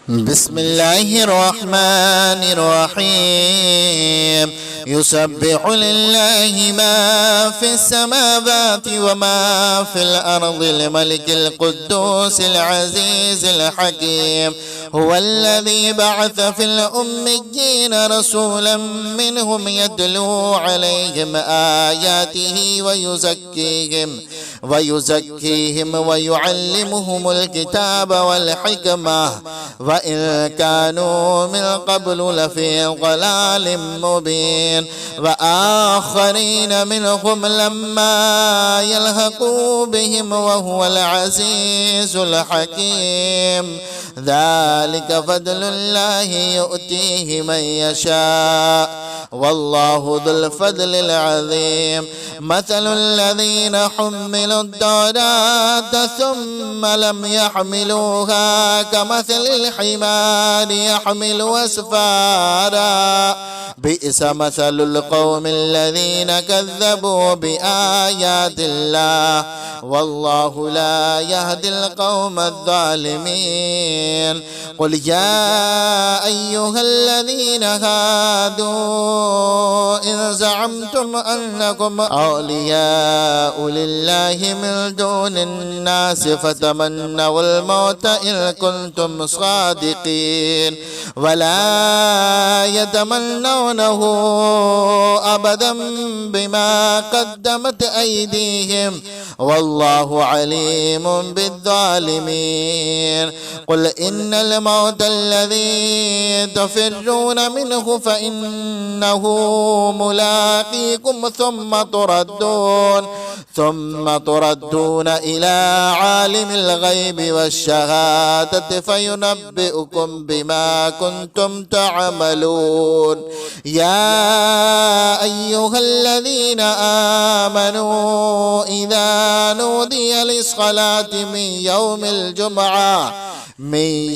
بسم الله الرحمن الرحيم. يسبح لله ما في السماوات وما في الأرض الملك القدوس العزيز الحكيم. هو الذي بعث في الأميين رسولا منهم يتلو عليهم آياته ويزكيهم ويعلمهم الكتاب والحكمة وإن كانوا من قبل لفي ضلال مبين. وآخرين منهم لما يلحقوا بهم وهو العزيز الحكيم. ذلك فضل الله يؤتيه من يشاء والله ذو الفضل العظيم. مثل الذين حملوا التوراة ثم لم يحملوها كمثل الحمار يحمل أسفارا بئس مثل القوم الذين كذبوا بآيات الله والله لا يهدي القوم الظالمين. قل يا أيها الذين هادوا إن زعمتم أنكم أولياء لله من دون الناس فتمنوا الموت إن كنتم صادقين ولا يتمنونه أبدا بما قدمت أيديهم والله عليم بالظالمين. قل إن الموت الذي تفرون منه فإنه ملاقيكم ثم تردون إلى عالم الغيب والشهادة فينبئكم بما كنتم تعملون. يا أيها الذين آمنوا إذا نودي للصلاة من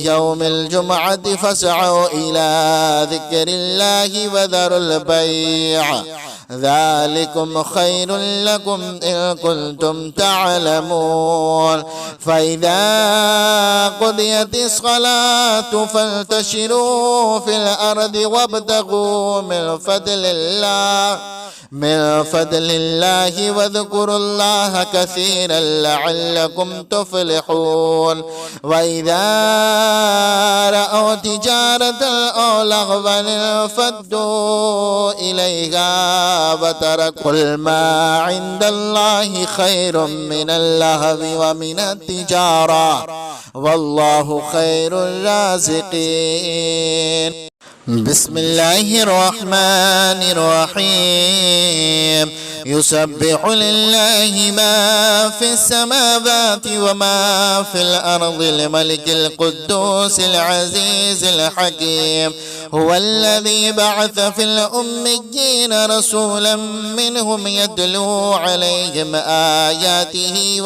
يوم الجمعة فاسعوا إلى ذكر الله وذروا البيع ذلكم خير لكم إن كنتم تعلمون. فإذا قضيت الصلاة فانتشروا في الأرض وابتغوا من فضل الله واذكروا الله كثيرا لعلكم تفلحون. وإذا رأوا تجارة أو لغوا انفضوا إليها وتركوا قل ما عند الله خير من اللهو ومن التجارة والله خير الرازقين. بسم الله الرحمن الرحيم. يسبح لله ما في السماوات وما في الأرض الملك القدوس العزيز الحكيم. هو الذي بعث في الأميين رسولا منهم يتلو عليهم آياته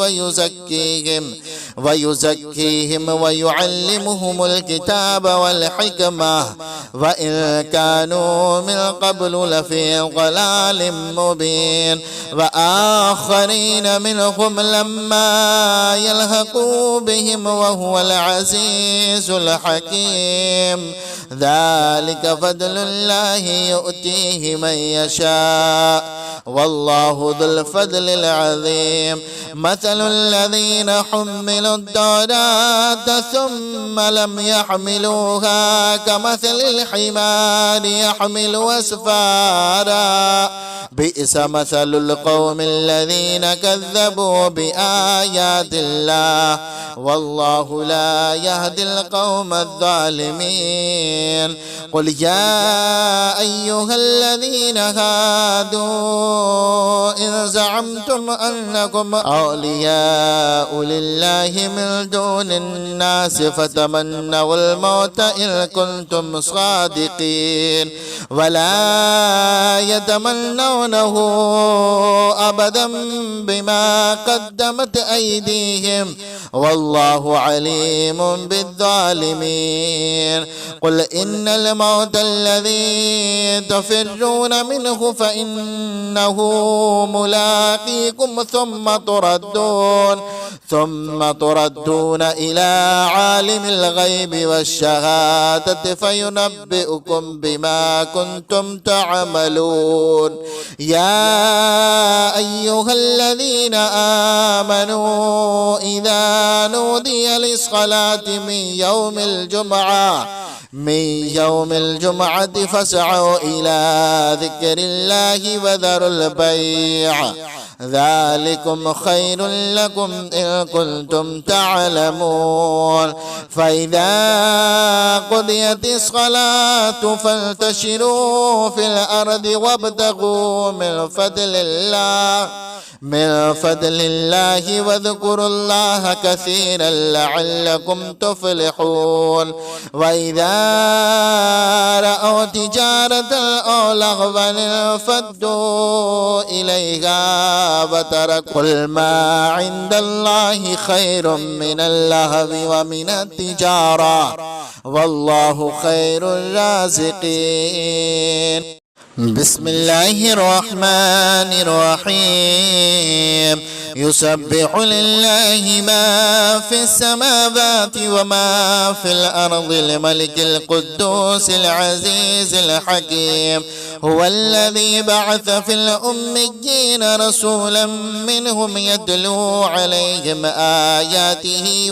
ويزكيهم ويعلمهم الكتاب والحكمة وإن كانوا من قبل لفي ضلال مبين. وآخرين منهم لما يلحقوا بهم وهو العزيز الحكيم. ذلك فضل الله يؤتيه من يشاء والله ذو الفضل العظيم. مثل الذين حملوا التوراة ثم لم يحملوها كمثل الحمار يحمل أسفارا بئس مثل القوم الذين كذبوا بآيات الله والله لا يهدي القوم الظالمين. قل يا أيها الذين هادوا إن زعمتم أنكم أولياء لله من دون الناس فتمنوا الموت إن كنتم صادقين ولا يتمنون يتمنونه أبدا بما قدمت أيديهم والله عليم بالظالمين. قل إن الموت الذي تفرون منه فإنه ملاقيكم ثم تردون إلى عالم الغيب والشهادة فينبئكم بما كنتم تعملون. يا أيها الذين آمنوا إذا نودي للصلاة من يوم الجمعة فاسعوا إلى ذكر الله وذروا البيع ذلكم خير لكم إن كنتم تعلمون. فإذا قضيت الصلاة فانتشروا في الأرض وابتغوا من فضل الله واذكروا الله كثيرا لعلكم تفلحون. وإذا رأوا تجارة أو لغوا انفضوا إليها وتركوا. قل ما عند الله خير من اللهو ومن التجارة والله خير الرازقين. بسم الله الرحمن الرحيم. يسبح لله ما في السماوات وما في الأرض الملك القدوس العزيز الحكيم. هو الذي بعث في الأميين رسولا منهم يتلو عليهم آياته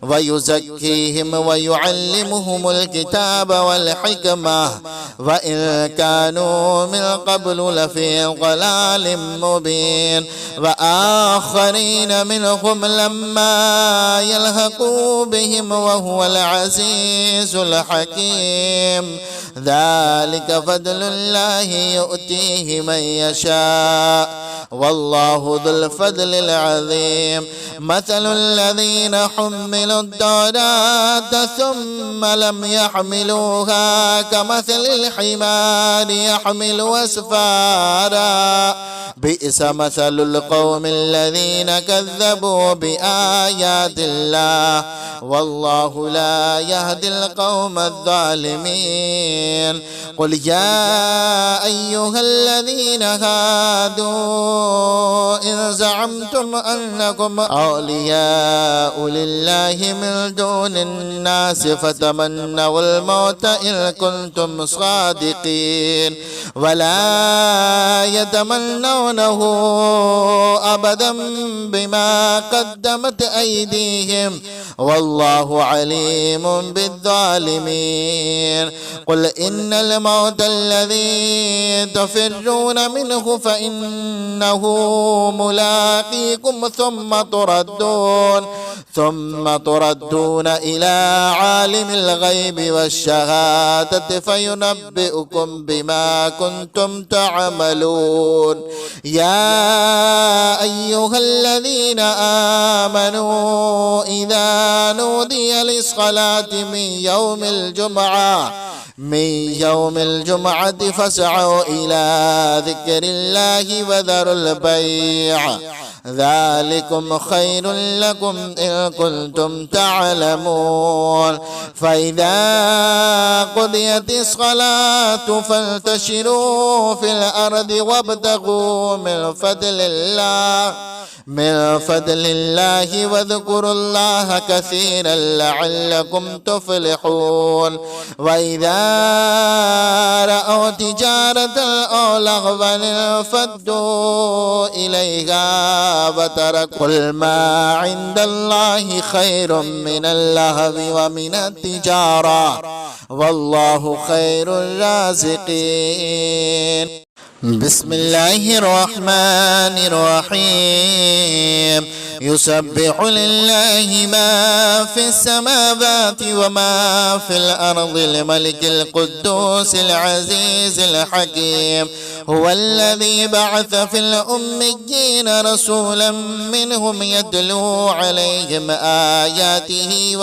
ويزكيهم ويعلمهم الكتاب والحكمة وإن كانوا من قبل لفي ضلال مبين. وآخرين منهم لما يلحقوا بهم وهو العزيز الحكيم. ذلك فضل الله يؤتيه من يشاء والله ذو الفضل العظيم. مثل الذين حملوا التوراة ثم لم يحملوها كمثل الحمار يحمل أسفارا بئس مثل القوم الذين كذبوا بآيات الله والله لا يهدي القوم الظالمين. قل يا أيها الذين هادوا إن زعمتم أنكم أولياء لله من دون الناس فتمنوا الموت إن كنتم صادقين ولا يتمنونه أبدا بما قدمت أيديهم والله عليم بالظالمين. قل إن الموت الذي تفرون منه فإنه ملاقيكم ثم تردون إلى عالم الغيب والشهادة فينبئكم بما كنتم تعملون. يا أيها الذين آمنوا إذا نودي للصلاة من يوم الجمعة فاسعوا إلى ذكر الله وذروا البيع ذلكم خير لكم إن كنتم تعلمون. فإذا قضيت الصلاة فانتشروا في الأرض وابتغوا من فضل الله واذكروا الله كثيرا لعلكم تفلحون. وإذا رأوا تجارة أو لغوا انفضوا إليها وتركوا. قل ما عند الله خير من اللهو ومن التجارة والله خير الرازقين. بسم الله الرحمن الرحيم. يسبح لله ما في السماوات وما في الأرض الملك القدوس العزيز الحكيم. هو الذي بعث في الأميين رسولا منهم يتلو عليهم آياته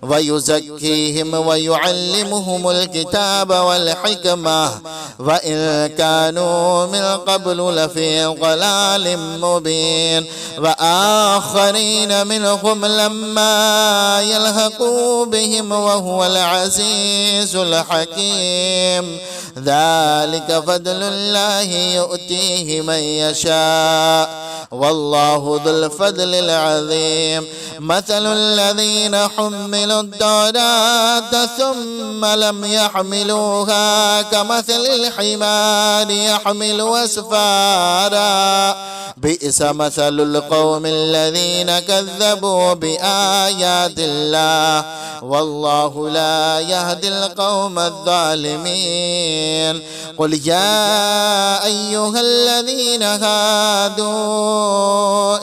ويزكيهم ويعلمهم الكتاب والحكمة وإن كانوا من قبل لفي ضلال مبين وآخرين منهم لما يلحقوا بهم وهو العزيز الحكيم ذلك فضل الله يؤتيه من يشاء والله ذو الفضل العظيم مثل الذين حملوا التوراة ثم لم يحملوها كمثل الحمار يحمل أسفارا بئس مثل القوم الذين كذبوا بآيات الله والله لا يهدي القوم الظالمين قل يا أيها الذين هادوا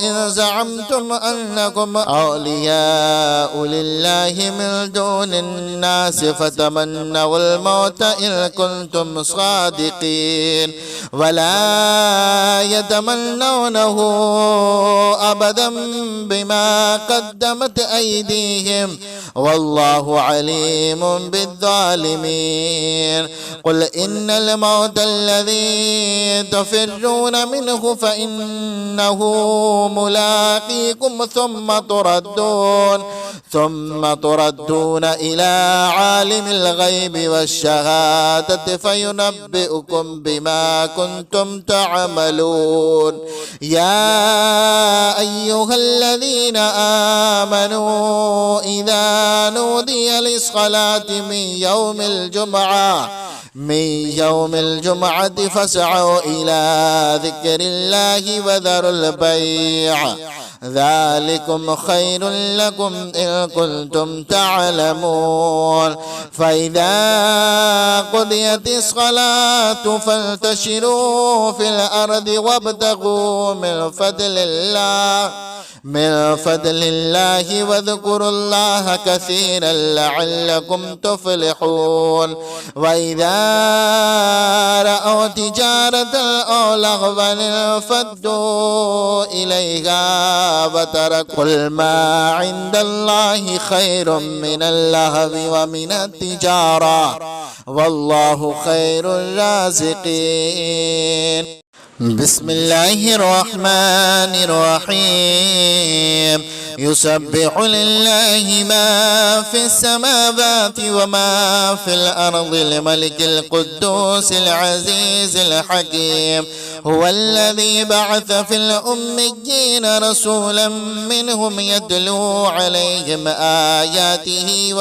إن زعمتم أنكم أولياء لله من دون الناس فتمنوا الموت إن كنتم صادقين ولا يتمنونه أبدا بما قدمت أيديهم والله عليم بالظالمين قل إن الموت الذي تفرون منه فإنه ملاقيكم ثم تردون إلى عالم الغيب والشهادة فينبئكم بما كنتم تعملون يا أيها الذين آمنوا إذا نودي للصلاة من يوم الجمعة فاسعوا إلى ذكر الله وذروا البيع ذلكم خير لكم إن كنتم تعلمون فإذا قضيت الصلاة فانتشروا في الأرض وابتغوا من فضل الله واذكروا الله كثيرا لعلكم تفلحون وإذا رأوا تجارة أو لغوا انفضوا إليها وتركوا قل ما عند الله خير من اللهو ومن التجارة والله خير الرازقين بسم الله الرحمن الرحيم يسبح لله ما في السماوات وما في الأرض الملك القدوس العزيز الحكيم هو الذي بعث في الأميين رسولا منهم يتلو عليهم آياته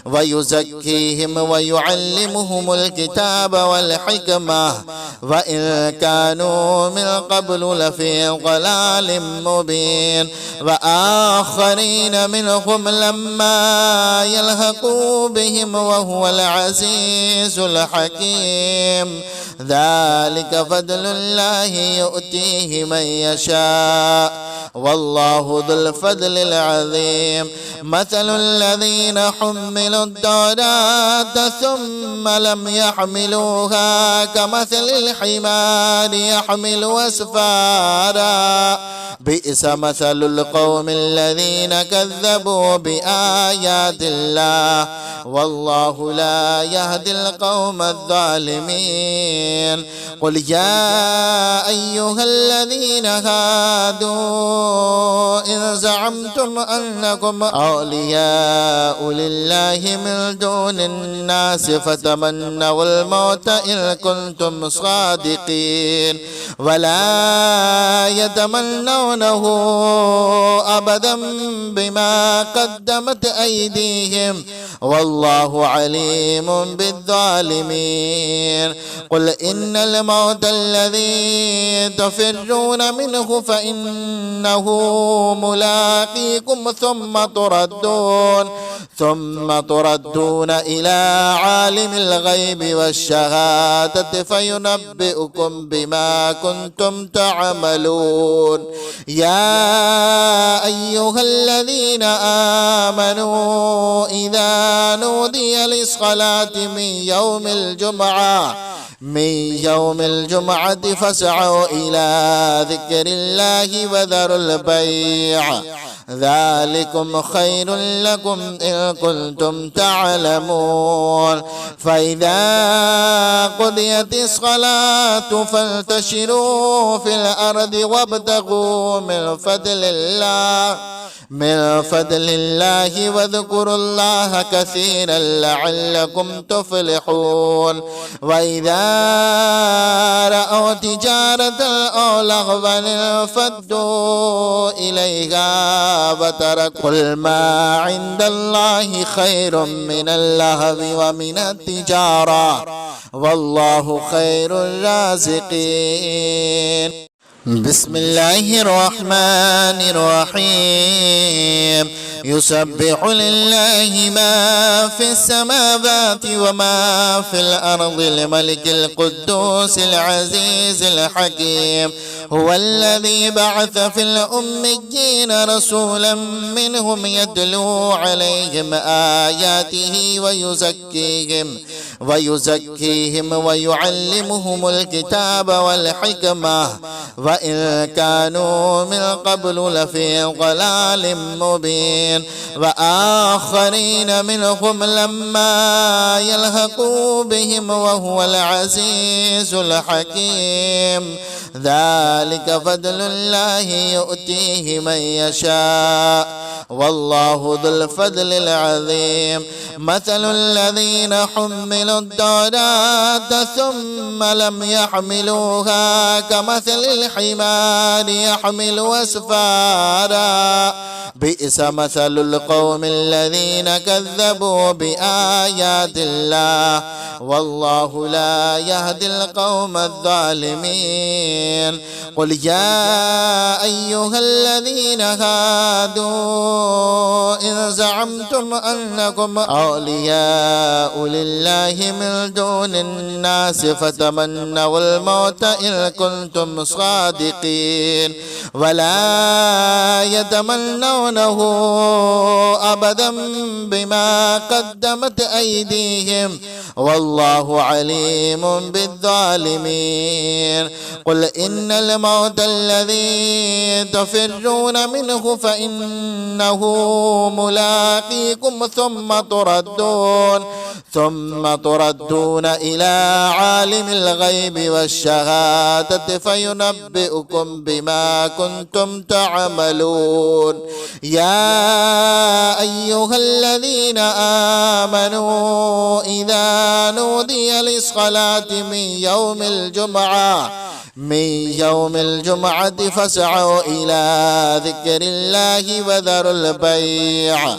ويزكيهم ويعلمهم الكتاب والحكمة وإن كانوا من قبل لفي ضلال مبين وآخرين منهم لما يلحقوا بهم وهو العزيز الحكيم ذلك فضل الله يؤتيه من يشاء والله ذو الفضل العظيم مثل الذين حملوا التوراة ثم لم يحملوها كمثل الحمار يحمل أسفارا بئس مثل القوم الذين كذبوا بآيات الله والله لا يهدي القوم الظالمين قل يا أيها الذين هادوا إن زعمتم أنكم أولياء لله من دون الناس فتمنوا الموت إن كنتم صادقين ولا يتمنونه أبدا بما قدمت أيديهم والله عليم بالظالمين قل إن الموت الذي تفرون منه فإنه ملاقيكم ثم تردون إلى عالم الغيب والشهادة فينبئكم بما كنتم تعملون يا أيها الذين آمنوا إذا نودي للصلاة من يوم الجمعة فاسعوا إلى ذكر الله وذروا البيع ذلكم خير لكم إن كنتم تعلمون. فإذا قضيت الصلاة فانتشروا في الأرض وابتغوا من فضل الله واذكروا الله كثيرا لعلكم تفلحون. وإذا رأوا تجارة أو لهوا انفضوا إليها وتركوا قل ما عند الله خير من اللهو ومن التجارة والله خير الرازقين. بسم الله الرحمن الرحيم. يسبح لله ما في السماوات وما في الأرض الملك القدوس العزيز الحكيم. هو الذي بعث في الأميين رسولا منهم يتلو عليهم آياته ويزكيهم ويعلمهم الكتاب والحكمة وإن كانوا من قبل لفي ضلال مبين. وآخرين منهم لما يلحقوا بهم وهو العزيز الحكيم. ذلك فضل الله يؤتيه من يشاء والله ذو الفضل العظيم. مثل الذين حملوا التوراة ثم لم يحملوها كمثل الحمار يحمل أسفارا بئس مثل القوم الذين كذبوا بآيات الله والله لا يهدي القوم الظالمين. قل يا أيها الذين هادوا إن زعمتم أنكم أولياء لله من دون الناس فتمنوا الموت إن كنتم صادقين ولا يتمنونه أبدا بما قدمت أيديهم والله عليم بالظالمين. قل إن الموت الذي تفرون منه فإنه ملاقيكم ثم تردون إلى عالم الغيب والشهادة فينبئكم بما كنتم تعملون. يا أيها الذين آمنوا إذا نودي للصلاة من يوم الجمعة فاسعوا إلى ذكر الله وذروا البيع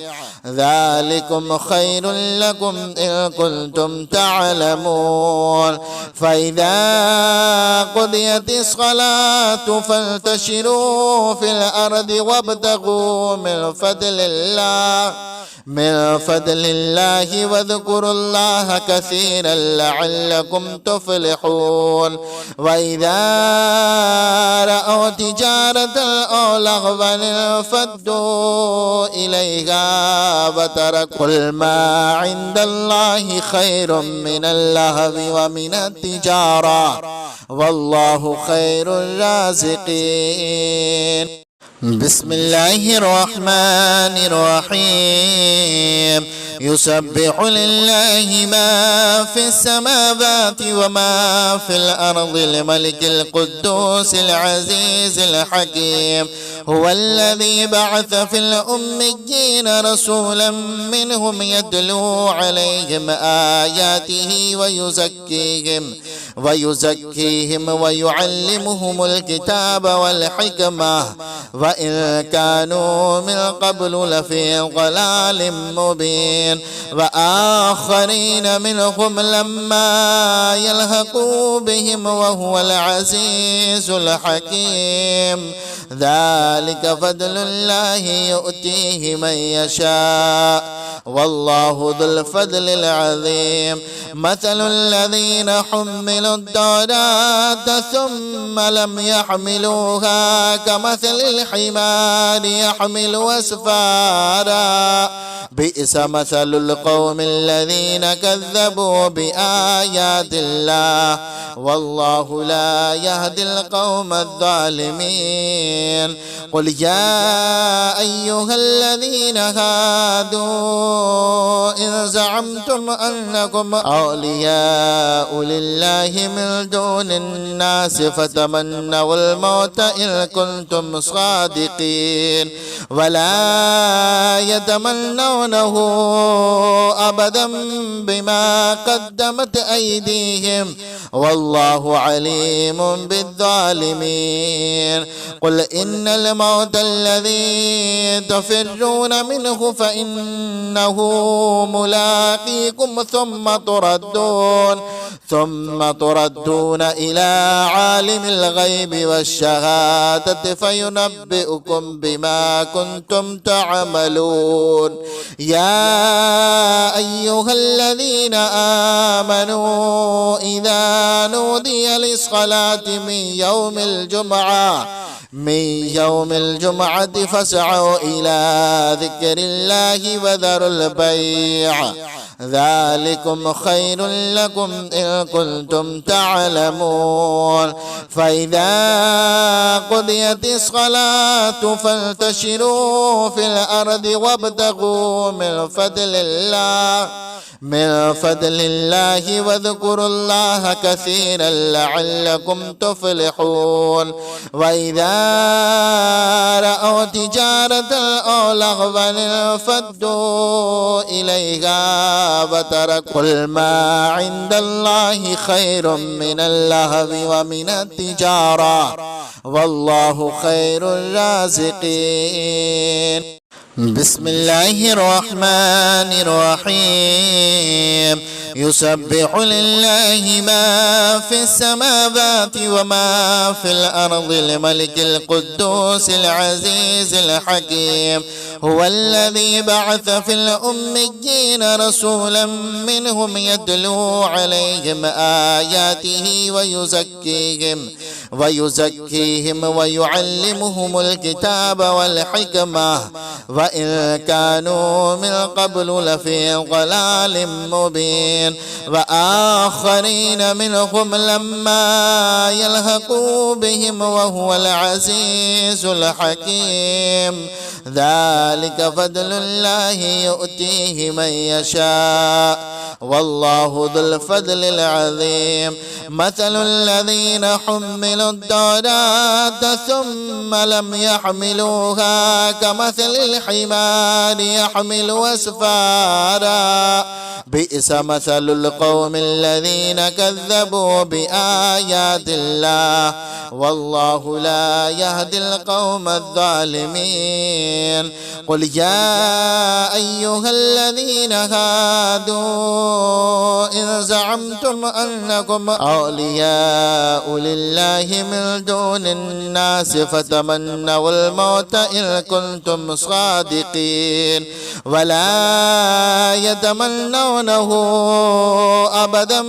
ذلكم خير لكم إن كنتم تعلمون. فإذا قضيت الصلاة فانتشروا في الأرض وابتغوا من فضل الله واذكروا الله كثيرا لعلكم تفلحون. وإذا رأوا تجارة أو لهوا انفضوا إليها وتركوا قل ما عند الله خير من اللهو ومن التجارة والله خير الرازقين. بسم الله الرحمن الرحيم. يسبح لله ما في السماوات وما في الأرض الملك القدوس العزيز الحكيم. هو الذي بعث في الأميين رسولا منهم يتلو عليهم آياته ويزكيهم ويعلمهم الكتاب والحكمة وإن كانوا من قبل لفي ضلال مبين. وآخرين منهم لما يلحقوا بهم وهو العزيز الحكيم. ذلك فضل الله يؤتيه من يشاء والله ذو الفضل العظيم. مثل الذين حملوا التوراة ثم لم يحملوها كمثل الحمار يحمل أسفارا بئس مثل القوم الذين كذبوا بآيات الله والله لا يهدي القوم الظالمين. قل يا أيها الذين هادوا إن زعمتم أنكم أولياء لله من دون الناس فتمنوا الموت إن كنتم صادقين ولا يتمنونه أبدا بما قدمت أيديهم والله عليم بالظالمين. قل إن الموت الذي تفرون منه فإنه ملاقيكم ثم تردون إلى عالم الغيب والشهادة فينبئكم بما كنتم تعملون. يا أيها الذين آمنوا إذا نودي للصلاة من يوم الجمعة فاسعوا إلى ذكر الله وذروا البيع ذلكم خير لكم إن كنتم تعلمون. فإذا قضيت الصلاة فانتشروا في الأرض وابتغوا من فضل الله واذكروا الله كثيرا لعلكم تفلحون. وإذا رأوا تجارة أو لغوا انفضوا إليها وتركوا قل ما عند الله خير من اللهو ومن التجارة والله خير الرازقين. بسم الله الرحمن الرحيم. يسبح لله ما في السماوات وما في الأرض الملك القدوس العزيز الحكيم. هو الذي بعث في الأميين رسولا منهم يتلو عليهم آياته ويزكيهم ويعلمهم الكتاب والحكمة وإن كانوا من قبل لفي ضلال مبين. وآخرين منهم لما يلحقوا بهم وهو العزيز الحكيم. ذلك فضل الله يؤتيه من يشاء والله ذو الفضل العظيم. مثل الذين حملوا التوراة ثم لم يحملوها كمثل الحمار يحمل أسفارا بئس مثل القوم الذين كذبوا بآيات الله والله لا يهدي القوم الظالمين. قل يا أيها الذين هادوا إن زعمتم أنكم أولياء لله من دون الناس فتمنوا الموت إن كنتم صادقين ولا يتمنونه أبدا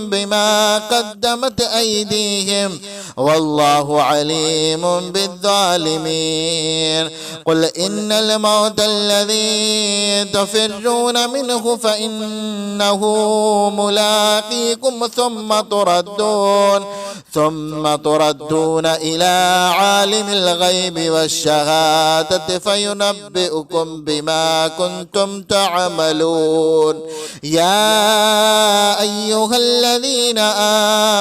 بما قدمت أيديهم والله عليم بالظالمين. قل إن الموت الذي تفرون منه فإنه ملاقيكم ثم تردون إلى عالم الغيب والشهادة فينبئكم بما كنتم تعملون. يا أيها الذين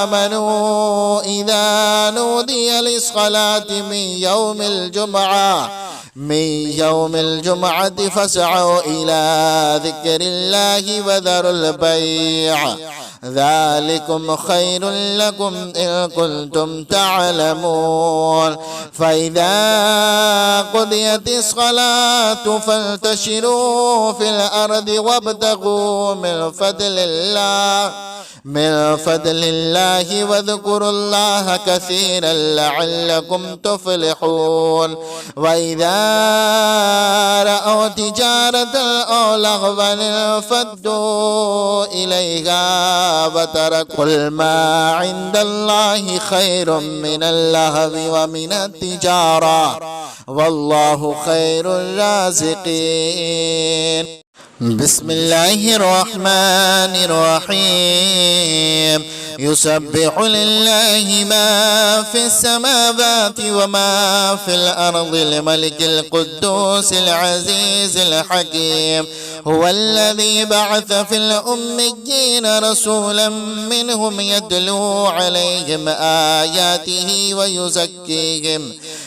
آمنوا إذا نودي للصلاة من يوم الجمعة فاسعوا إلى ذكر الله وذروا البيع ذلكم خير لكم إن كنتم تعلمون. فإذا قضيت الصلاة فانتشروا في الأرض وابتغوا من فضل الله واذكروا الله كثيرا لعلكم تفلحون. وإذا رأوا تجارة أو لغوا انفضوا إليها وتركوا قل ما عند الله خير من اللهو ومن التجارة والله خير الرازقين. بسم الله الرحمن الرحيم يسبح لله ما في السماوات وما في الأرض الملك القدوس العزيز الحكيم هو الذي بعث في الأميين رسولا منهم يتلو عليهم آياته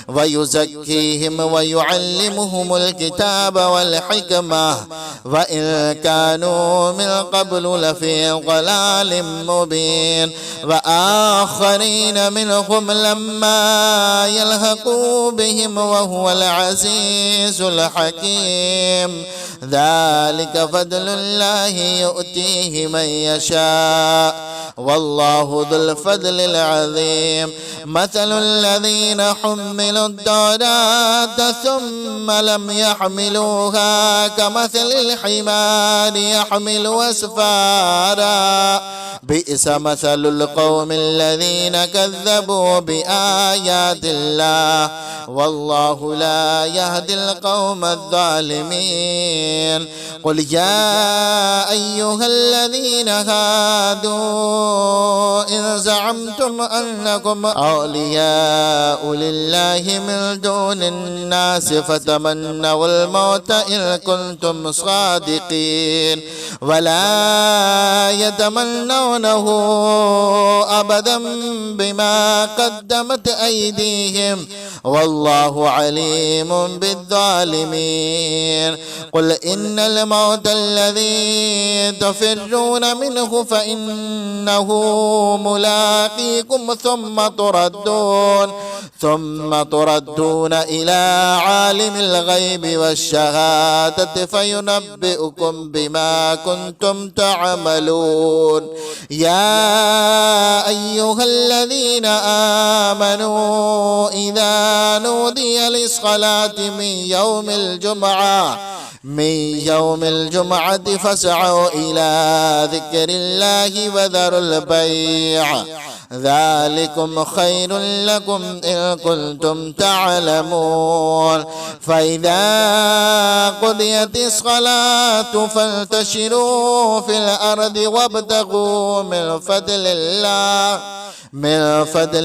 ويزكيهم ويعلمهم الكتاب والحكمة وإن كانوا من قبل لفي ضلال مبين وآخرين منهم لما يلحقوا بهم وهو العزيز الحكيم ذلك فضل الله يؤتيه من يشاء والله ذو الفضل العظيم مثل الذين حملوا التوراة ثم لم يحملوها كمثل الحمار يحمل أسفارا بئس مثل القوم الذين كذبوا بآيات الله والله لا يهدي القوم الظالمين قل يا أيها الذين هادوا إن زعمتم أنكم أولياء لله من دون الناس فتمنوا الموت إن كنتم صادقين ولا يتمنونه أبدا بما قدمت أيديهم والله عليم بالظالمين قل إن الموت الذي تفرون منه فإنه ملاقيكم ثم تردون إلى عالم الغيب والشهادة فينبئكم بما كنتم تعملون يا أيها الذين آمنوا إذا نودي للصلاة من يوم الجمعة فاسعوا إلى ذكر الله وذروا البيع ذلكم خير لكم إن كنتم تعلمون فإذا قضيت الصلاة فانتشروا في الأرض وابتغوا من فضل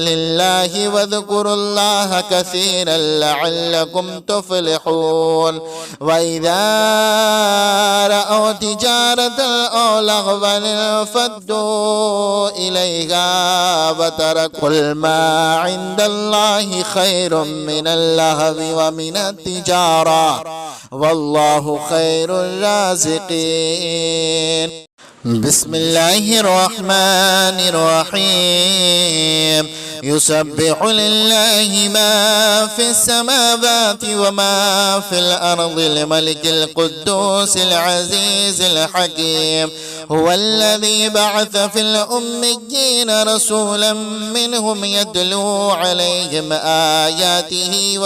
الله واذكروا الله كثيرا لعلكم تفلحون وإذا رأوا تجارة أو لغوا انفضوا إليها وتركوا قل ما عند الله خير من اللهو ومن التجارة والله خير الرازقين بسم الله الرحمن الرحيم يسبح لله ما في السماوات وما في الأرض الملك القدوس العزيز الحكيم هو الذي بعث في الأميين رسولا منهم يتلو عليهم آياته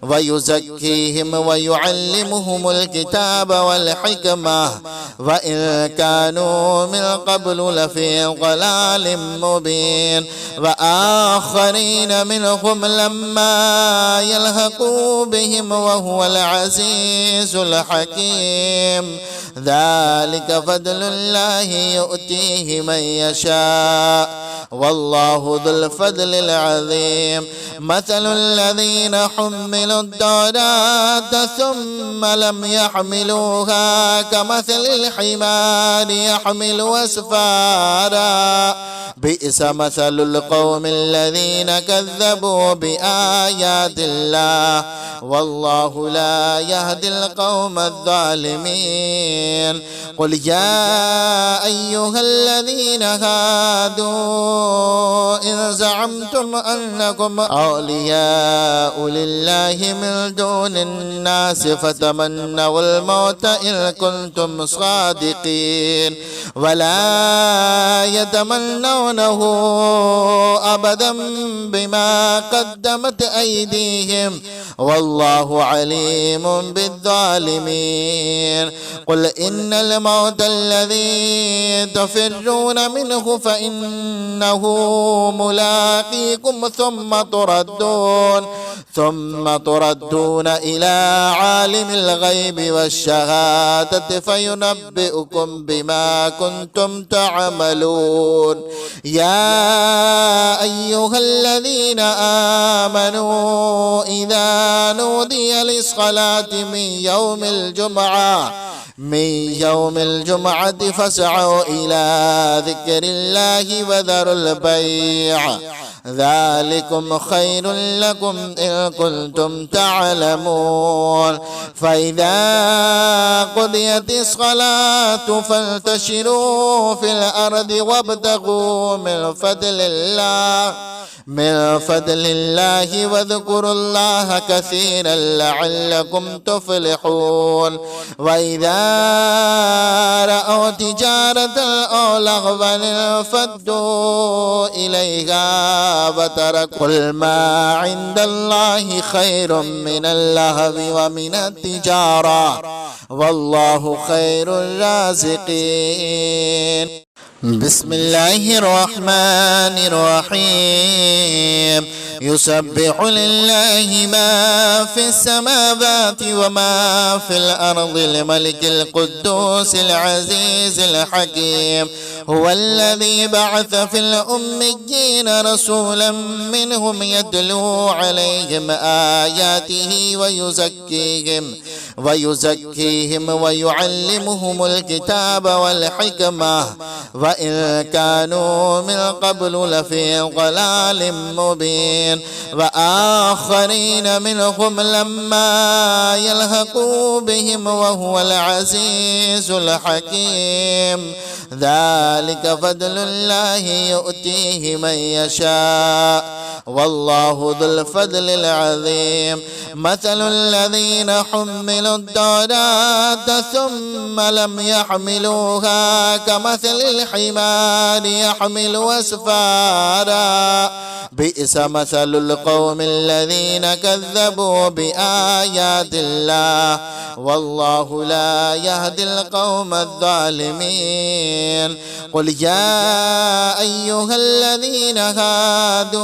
ويزكيهم ويعلمهم الكتاب والحكمة وإن كانوا من قبل لفي ضلال مبين وآخرين منهم لما يلحقوا بهم وهو العزيز الحكيم ذلك فضل الله يؤتيه من يشاء والله ذو الفضل العظيم مثل الذين حملوا التوراة ثم لم يحملوها كمثل الحمار يحمل أسفارا بئس مثل القوم الذين كذبوا بآيات الله والله لا يهدي القوم الظالمين قل يا أيها الذين هادوا إن زعمتم أنكم أولياء لله من دون الناس فتمنوا الموت إن كنتم صادقين ولا يتمنونه أبدا بما قدمت أيديهم والله عليم بالظالمين قل قل إن الموت الذي تفرون منه فإنه ملاقيكم ثم تردون إلى عالم الغيب والشهادة فينبئكم بما كنتم تعملون. يا أيها الذين آمنوا إذا نودي للصلاة من يوم الجمعة فاسعوا إلى ذكر الله وذروا البيع ذلكم خير لكم إن كنتم تعلمون. فإذا قضيت الصلاة فانتشروا في الأرض وابتغوا من فضل الله واذكروا الله كثيرا لعلكم تفلحون. وإذا رأوا تجارة أو لغوا انفضوا إليها وتركوا قل ما عند الله خير من اللهو ومن التجارة والله خير الرازقين. بسم الله الرحمن الرحيم. يسبح لله ما في السماوات وما في الأرض الملك القدوس العزيز الحكيم. هو الذي بعث في الأميين رسولا منهم يتلو عليهم آياته ويزكيهم ويعلمهم الكتاب والحكمة وإن كانوا من قبل لفي ضلال مبين. وآخرين منهم لما يلحقوا بهم وهو العزيز الحكيم. ذلك فضل الله يؤتيه من يشاء والله ذو الفضل العظيم. مثل الذين حملوا التوراة ثم لم يحملوها كمثل الحمار يحمل أسفارا بئس مثل القوم الذين كذبوا بآيات الله والله لا يهدي القوم الظالمين. قل يا أيها الذين هادوا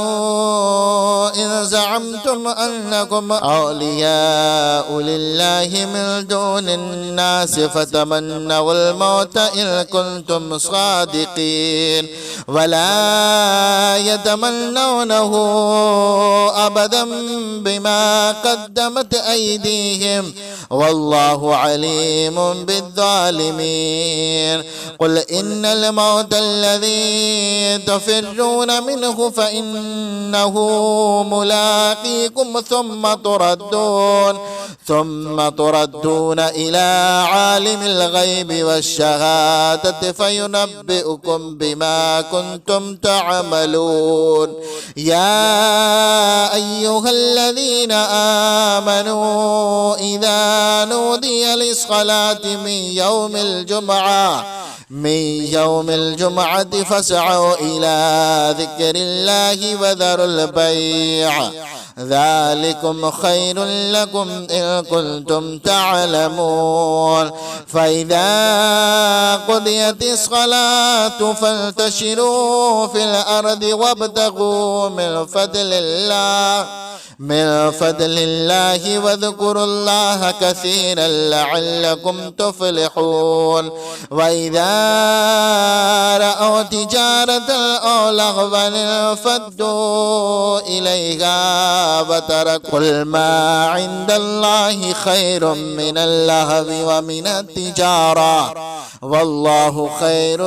إن زعمتم أنكم أولياء لله من دون الناس فتمنوا الموت إن كنتم صادقين ولا يتمنونه أبدا بما قدمت أيديهم والله عليم بالظالمين. قل إن الموت الذي تفرون منه فإنه ملاقيكم ثم تردون إلى عالم الغيب والشهادة فينبئكم بما كنتم تعملون. يا أيها الذين آمنوا إذا نودي للصلاة من يوم الجمعة فاسعوا إلى ذكر الله وذروا البيع ذلكم خير لكم إن كنتم تعلمون. فإذا قضيت الصلاة فانتشروا في الأرض وابتغوا من فضل الله واذكروا الله كثيرا لعلكم تفلحون. وإذا رأوا تجارة أو لغوا انفضوا إليها وتركوا قل ما عند الله خير من اللهو ومن التجارة والله خير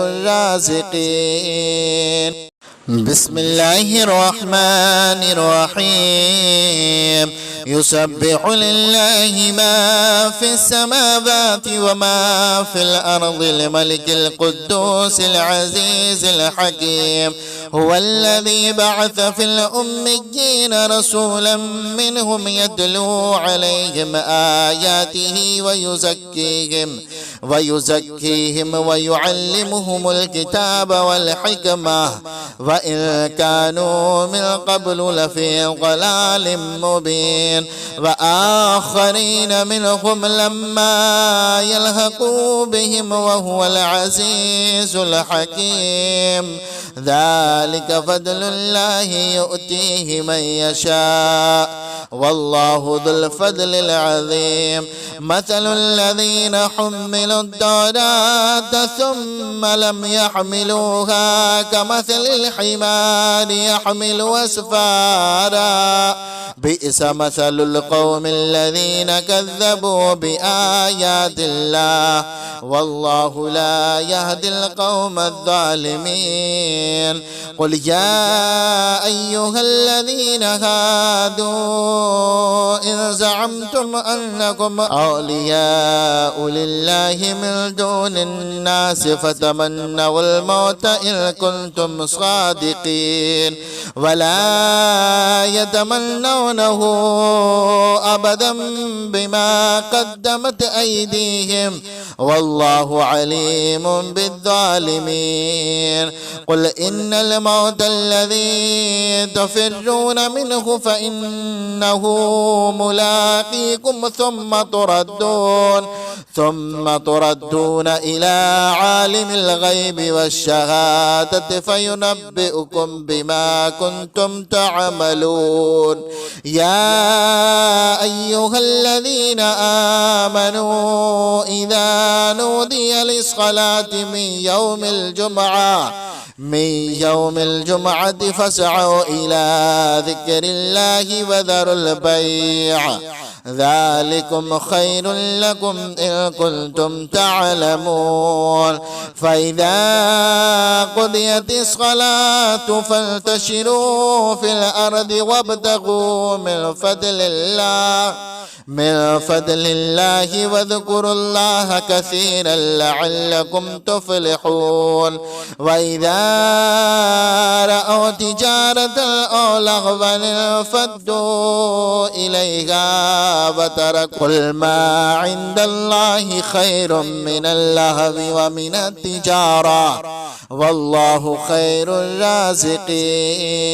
الرازقين. بسم الله الرحمن الرحيم. يسبح لله ما في السماوات وما في الأرض الملك القدوس العزيز الحكيم. هو الذي بعث في الأميين رسولا منهم يتلو عليهم آياته ويزكيهم ويعلمهم الكتاب والحكمة وإن كانوا من قبل لفي ضلال مبين وآخرين منهم لما يلحقوا بهم وهو العزيز الحكيم ذلك فضل الله يؤتيه من يشاء والله ذو الفضل العظيم مثل الذين حملوا التوراة ثم لم يحملوها كمثل الحمار يحمل أسفارا بئس مثل القوم الذين كذبوا بآيات الله والله لا يهدي القوم الظالمين قل يا أيها الذين هادوا إن زعمتم أنكم أولياء لله من دون الناس فتمنوا الموت إن كنتم صادقين ولا يتمنونه أبدا بما قدمت أيديهم والله عليم بالظالمين قل إن الموت الذي تفرون منه فإنه ملاقيكم ثم تردون إلى عالم الغيب والشهادة فينبئكم بما كنتم تعملون يا أيها الذين آمنوا إذا نودي للصلاة من يوم الجمعة فاسعوا إلى ذكر الله وذروا البيع ذلكم خير لكم إن كنتم تعلمون فإذا قضيت الصلاة فانتشروا في الأرض وابتغوا من فضل الله واذكروا الله كثيرا لعلكم تفلحون وإذا رأوا تجارة أو لهوا انفضوا إليها وتركوا قل ما عند الله خير من اللهو ومن التجارة والله خير الرازقين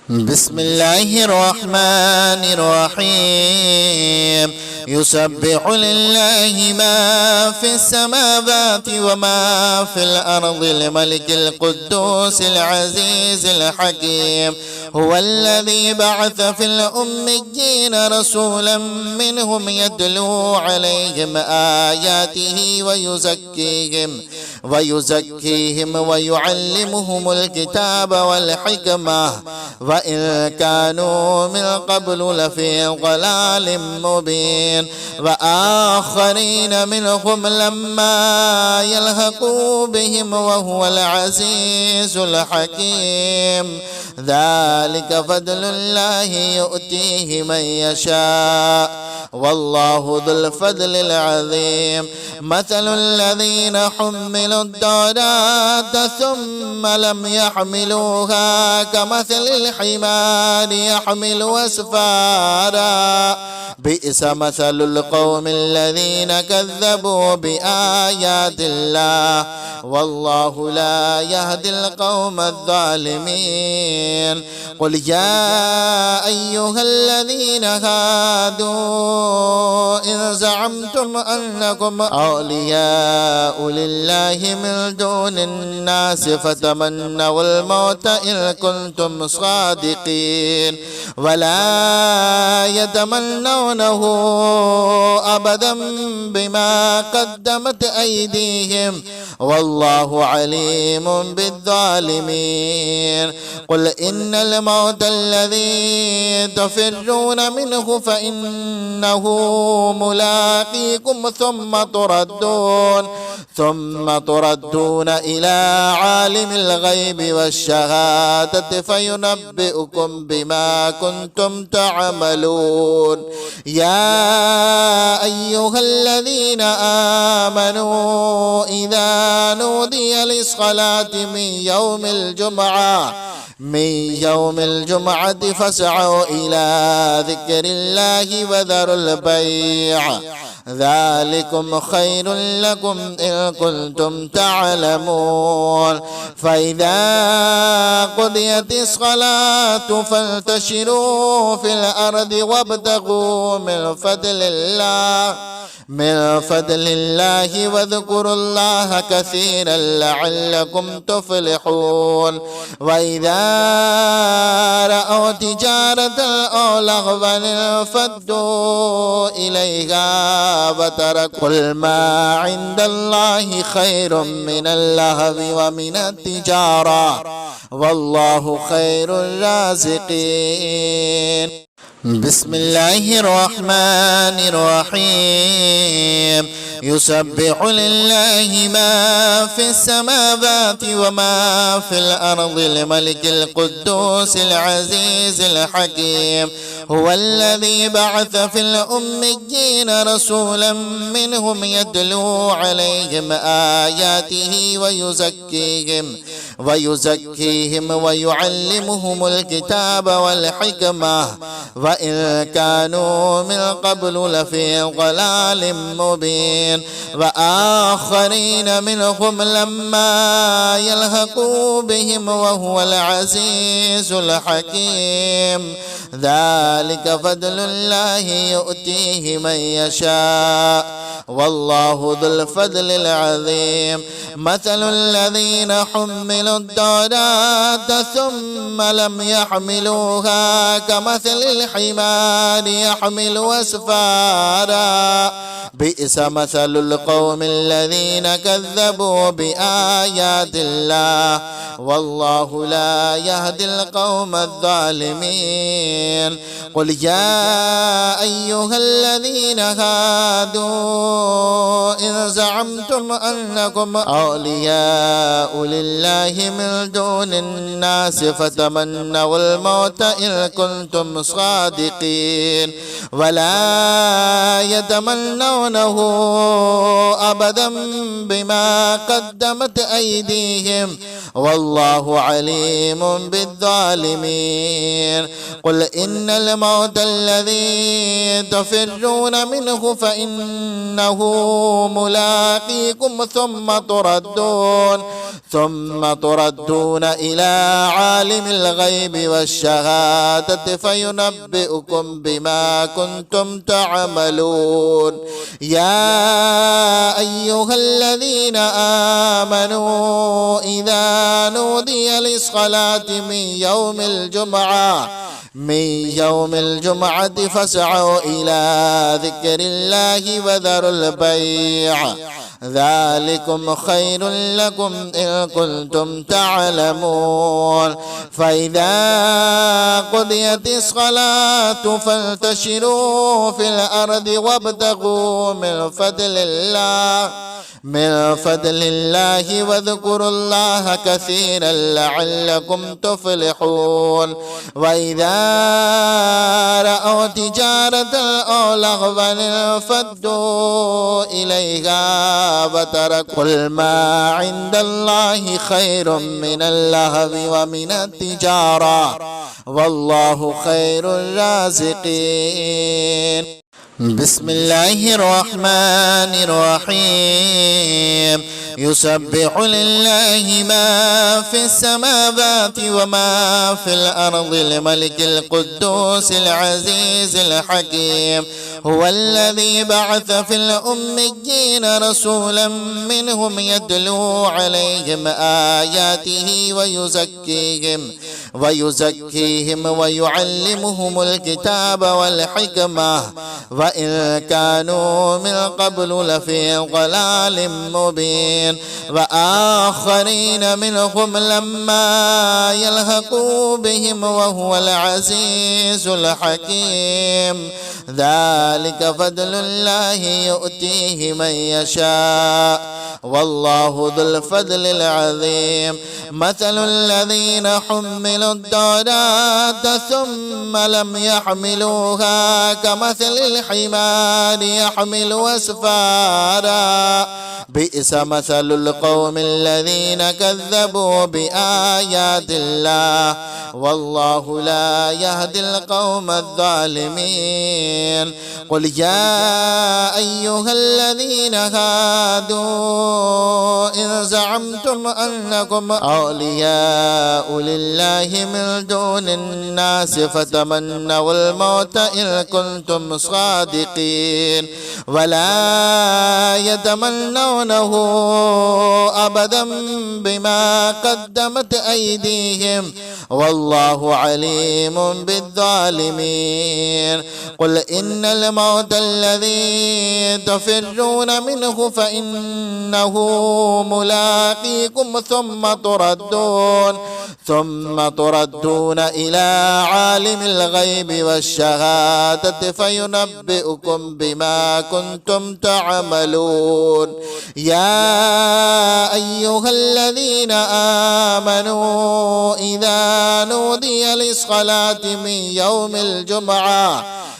بسم الله الرحمن الرحيم يسبح لله ما في السماوات وما في الأرض الملك القدوس العزيز الحكيم هو الذي بعث في الأميين رسولا منهم يتلو عليهم آياته ويزكيهم ويعلمهم الكتاب والحكمة وإن كانوا من قبل لفي ضلال مبين وآخرين منهم لما يلحقوا بهم وهو العزيز الحكيم ذلك فضل الله يؤتيه من يشاء والله ذو الفضل العظيم مثل الذين حملوا التوراة ثم لم يحملوها كمثل الحمار يحمل أسفارا بئس مثل القوم الذين كذبوا بآيات الله والله لا يهدي القوم الظالمين قل يا أيها الذين هادوا إن زعمتم أنكم أولياء لله من دون الناس فتمنوا الموت إن كنتم صادقين ولا يتمنونه أبدا بما قدمت أيديهم والله عليم بالظالمين قل إن الموت الذي تفرون منه فإنه ملاقيكم ثم تردون إلى عالم الغيب والشهادة فينبئكم بما كنتم تعملون يا أيها الذين آمنوا إذا نودي للصلاة من يوم الجمعة فاسعوا إلى ذكر الله وذروا البيع ذلكم خير لكم إن كنتم تعلمون. فإذا قضيت الصلاة فانتشروا في الأرض وابتغوا من فضل الله واذكروا الله كثيرا لعلكم تفلحون. وإذا رأوا تجارة أو لهوا انفضوا إليها وتركوا قل ما عند الله خير من اللهو ومن التجارة والله خير الرازقين. بسم الله الرحمن الرحيم. يسبح لله ما في السماوات وما في الأرض الملك القدوس العزيز الحكيم. هو الذي بعث في الأميين رسولا منهم يتلو عليهم آياته ويزكيهم ويعلمهم الكتاب والحكمة وإن كانوا من قبل لفي ضلال مبين. وآخرين منهم لما يلحقوا بهم وهو العزيز الحكيم. ذلك فضل الله يؤتيه من يشاء والله ذو الفضل العظيم. مثل الذين حملوا التوراة ثم لم يحملوها كمثل الحمار يحمل أسفارا بئس مثل القوم الذين كذبوا بآيات الله والله لا يهدي القوم الظالمين. قل يا أيها الذين هادوا إن زعمتم أنكم أولياء لله من دون الناس فتمنوا الموت إن كنتم صادقين ولا يتمنونه أبدا بما قدمت أيديهم والله عليم بالظالمين. قل إن الموت الذي تفرون منه فإنه ملاقيكم ثم تردون إلى عالم الغيب والشهادة فينبئكم بما كنتم تعملون. يا أيها الذين آمنوا إذا نودي للصلاة من يوم الجمعة فاسعوا إلى ذكر الله وذروا البيع ذلكم خير لكم إن كنتم تعلمون. فإذا قضيت الصلاة فانتشروا في الأرض وابتغوا من فضل الله واذكروا الله كثيرا لعلكم تفلحون. وإذا رأوا تجارة أو لهوا انفضوا إليها وتركوا قل ما عند الله خير من اللهو ومن التجارة والله خير الرازقين. بسم الله الرحمن الرحيم. يسبح لله ما في السماوات وما في الأرض الملك القدوس العزيز الحكيم. هو الذي بعث في الأميين رسولا منهم يتلو عليهم آياته ويزكيهم ويعلمهم الكتاب والحكمة وإن كانوا من قبل لفي ضلال مبين. وآخرين منهم لما يلحقوا بهم وهو العزيز الحكيم. ذلك فضل الله يؤتيه من يشاء والله ذو الفضل العظيم. مثل الذين حملوا التوراة ثم لم يحملوها كمثل الحمار يحمل أسفارا بئس مثل القوم الذين كذبوا بآيات الله والله لا يهدي القوم الظالمين. قل يا أيها الذين هادوا إن زعمتم أنكم أولياء لله من دون الناس فتمنوا الموت إن كنتم صادقين ولا يتمنونه أبدا بما قدمت أيديهم والله عليم بالظالمين. قل إن الموت الذي تفرون منه فإنه ملاقيكم ثم تردون إلى عالم الغيب والشهادة فينبئكم بما كنتم تعملون. يا أيها الذين آمنوا إذا نودي للصلاة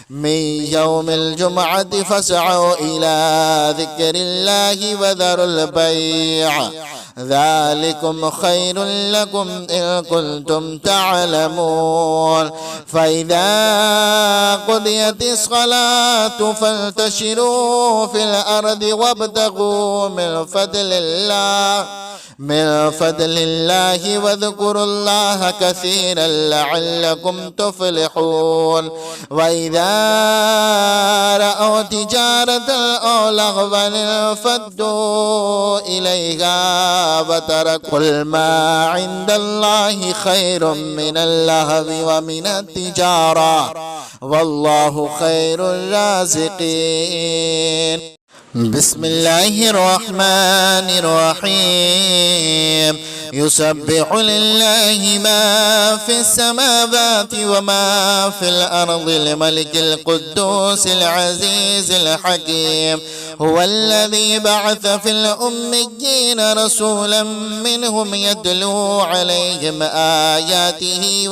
من يوم الجمعة فاسعوا إلى ذكر الله وذروا البيع ذلكم خير لكم إن كنتم تعلمون. فإذا قضيت الصلاة فانتشروا في الأرض وابتغوا من فضل الله واذكروا الله كثيرا لعلكم تفلحون. وإذا رأوا تجارة أو لغوا انفضوا إليها وتركوا قل ما عند الله خير من اللهو ومن التجارة والله خير الرازقين. بسم الله الرحمن الرحيم. يسبح لله ما في السماوات وما في الأرض الملك القدوس العزيز الحكيم. هو الذي بعث في الأميين رسولا منهم يتلو عليهم آياته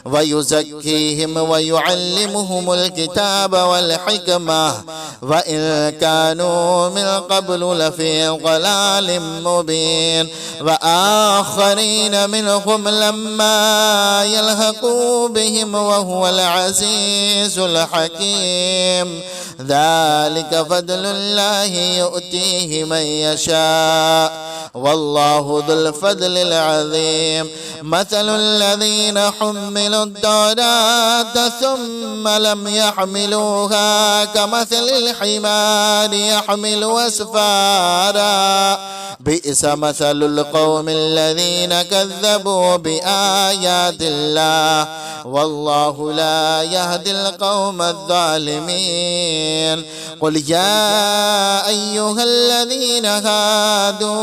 ويزكيهم ويعلمهم الكتاب والحكمة وإن كانوا من قبل لفي ضلال مبين. وآخرين منهم لما يلحقوا بهم وهو العزيز الحكيم. ذلك فضل الله يؤتيه من يشاء والله ذو الفضل العظيم. مثل الذين حملوا التوراة ثم لم يحملوها كمثل الحمار يحمل أسفارا بئس مثل القوم الذين كذبوا بآيات الله والله لا يهدي القوم الظالمين. قل يا أيها الذين هادوا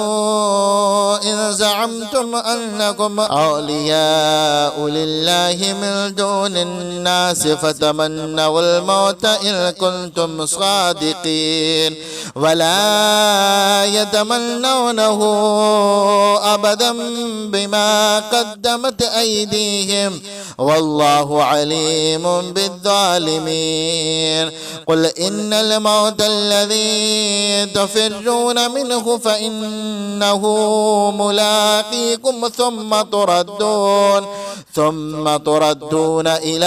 إن زعمتم أنكم أولياء لله من دون الناس فتمنوا الموت إن كنتم صادقين ولا يتمنونه أبدا بما قدمت أيديهم والله عليم بالظالمين. قل إن الموت الذي تفرون منه فإنه ملاقيكم ثم تردون إلى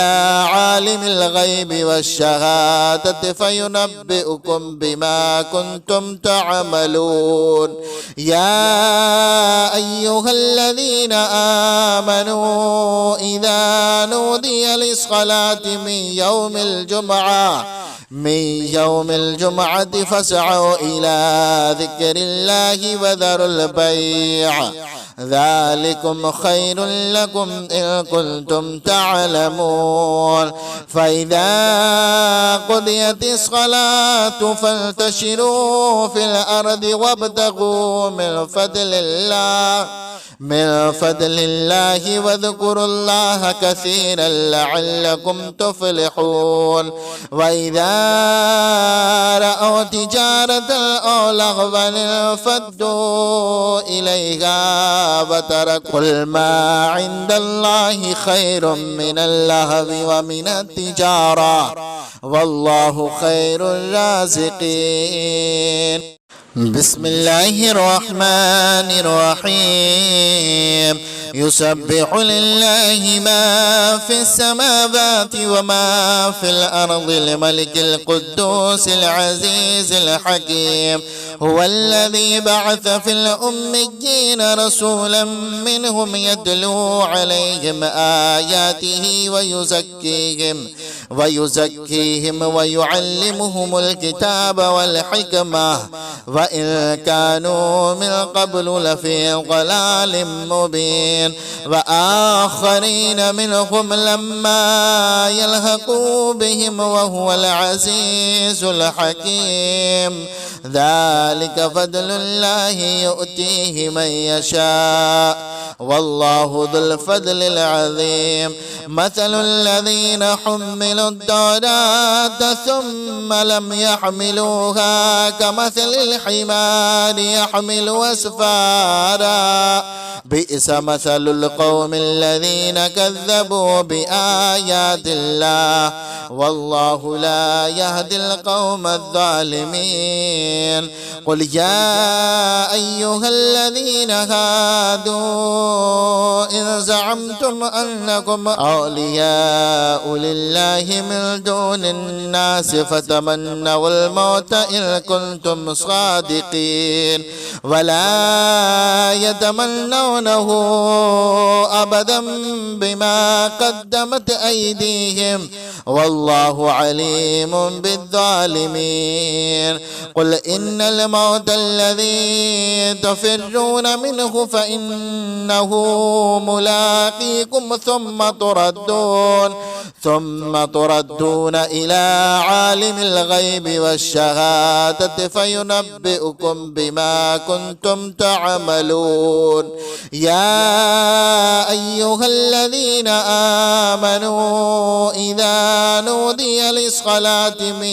عالم الغيب والشهادة فينبئكم بما كنتم تعملون. يا أيها الذين آمنوا إذا نودي للصلاة من يوم الجمعة فاسعوا إلى ذكر الله وذروا البيع ذلكم خير لكم إن كنتم تعلمون. فإذا قضيت الصلاة فانتشروا في الأرض وابتغوا من فضل الله واذكروا الله كثيرا لعلكم تفلحون. وإذا رأوا جاءوا تجارة أو لغوا انفضوا إليها وتركوا ما عند الله خير من اللهو ومن التجارة والله خير الرازقين. بسم الله الرحمن الرحيم. يسبح لله ما في السماوات وما في الأرض الملك القدوس العزيز الحكيم. هو الذي بعث في الأميين رسولا منهم يتلو عليهم آياته ويزكيهم ويعلمهم الكتاب والحكمة وإن كانوا من قبل لفي ضلال مبين. وآخرين منهم لما يلحقوا بهم وهو العزيز الحكيم. ذلك فضل الله يؤتيه من يشاء والله ذو الفضل العظيم. مثل الذين حملوا التوراة ثم لم يحملوها كمثل الحمار يحمل أسفارا بئس مثل القوم الذين كذبوا بآيات الله والله لا يهدي القوم الظالمين. قل يا أيها الذين هادوا إن زعمتم أنكم أولياء لله من دون الناس فتمنوا الموت إن كنتم صادقين ولا يتمنونه أبدا بما قدمت أيديهم والله عليم بالظالمين. قل إن الموت الذي تفرون منه فإنه ملاقيكم ثم تردون إلى عالم الغيب والشهادة فينبئكم بما كنتم تعملون. يا أيها الذين آمنوا إذا نودي للصلاة من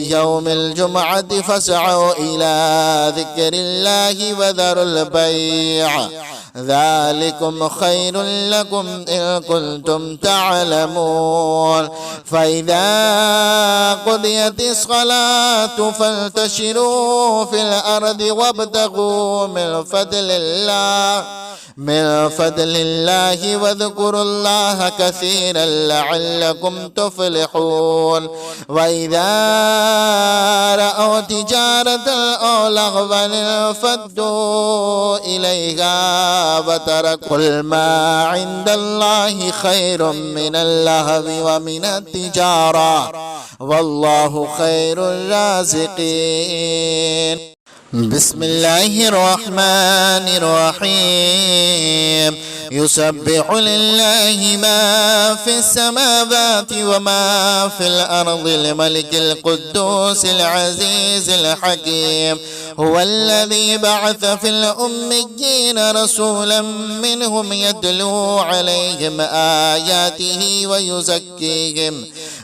يوم الجمعة فاسعوا إلى ذكر الله وذروا البيع ذلكم خير لكم إن كنتم تعلمون. فإذا قضيت الصلاة فانتشروا في الأرض وابتغوا من فضل الله واذكروا الله كثيرا لعلكم تفلحون. وإذا رأوا تجارة أو لغوا انفضوا إليها وتركوا ما عند الله خير من اللهو ومن التجارة والله خير الرازقين. بسم الله الرحمن الرحيم. يسبح لله ما في السماوات وما في الأرض الملك القدوس العزيز الحكيم. هو الذي بعث في الأميين رسولا منهم يتلو عليهم آياته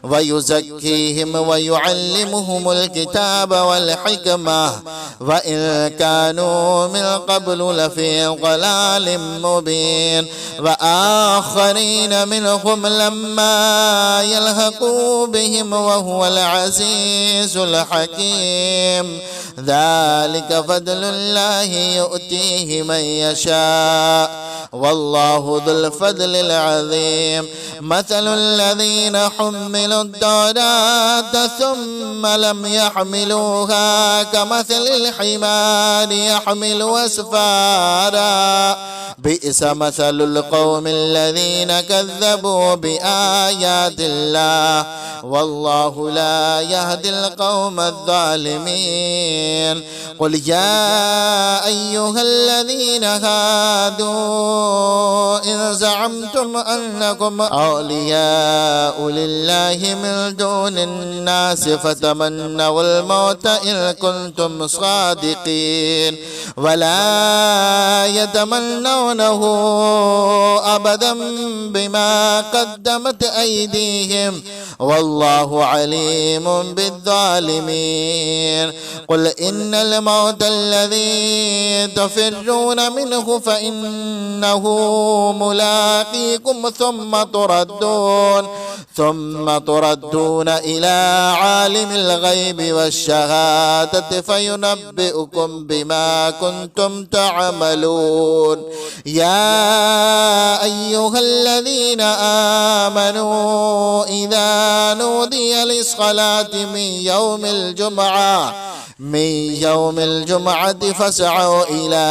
ويزكيهم ويعلمهم الكتاب والحكمة وإن كانوا من قبل لفي ضلال مبين. وآخرين منهم لما يلحقوا بهم وهو العزيز الحكيم. ذلك فضل الله يؤتيه من يشاء والله ذو الفضل العظيم. مثل الذين حملوا التوراة ثم لم يحملوها كمثل الحمار يحمل أسفارا بئس مثل القوم الذين كذبوا بآيات الله والله لا يهدي القوم الظالمين. قل يا أيها الذين هادوا إن زعمتم أنكم أولياء لله من دون الناس فتمنوا الموت إن كنتم صادقين ولا يتمنونه أبدا بما قدمت أيديهم والله عليم بالظالمين. قل إن الموت الذي تفرون منه فإنه ملاقيكم ثم تردون إلى عالم الغيب والشهادة فينبئكم بما كنتم تعملون. يا أيها الذين آمنوا إذا نودي للصلاة من يوم الجمعة فاسعوا إلى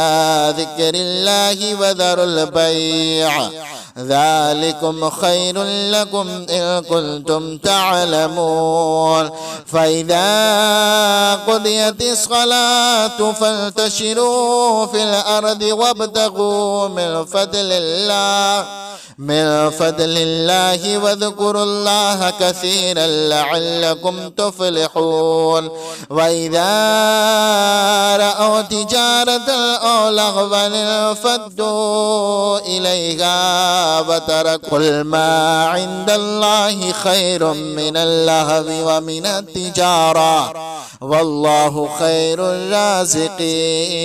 ذكر الله وذروا البيع ذلكم خير لكم إن كنتم تعلمون. فإذا قضيت الصلاة فانتشروا في الأرض وابتغوا من فضل الله واذكروا الله كثيرا لعلكم تفلحون. وإذا رأوا تجارة أو لهوا انفضوا إليها وتركوا قل ما عند الله خير من اللهو ومن التجارة والله خير الرازقين.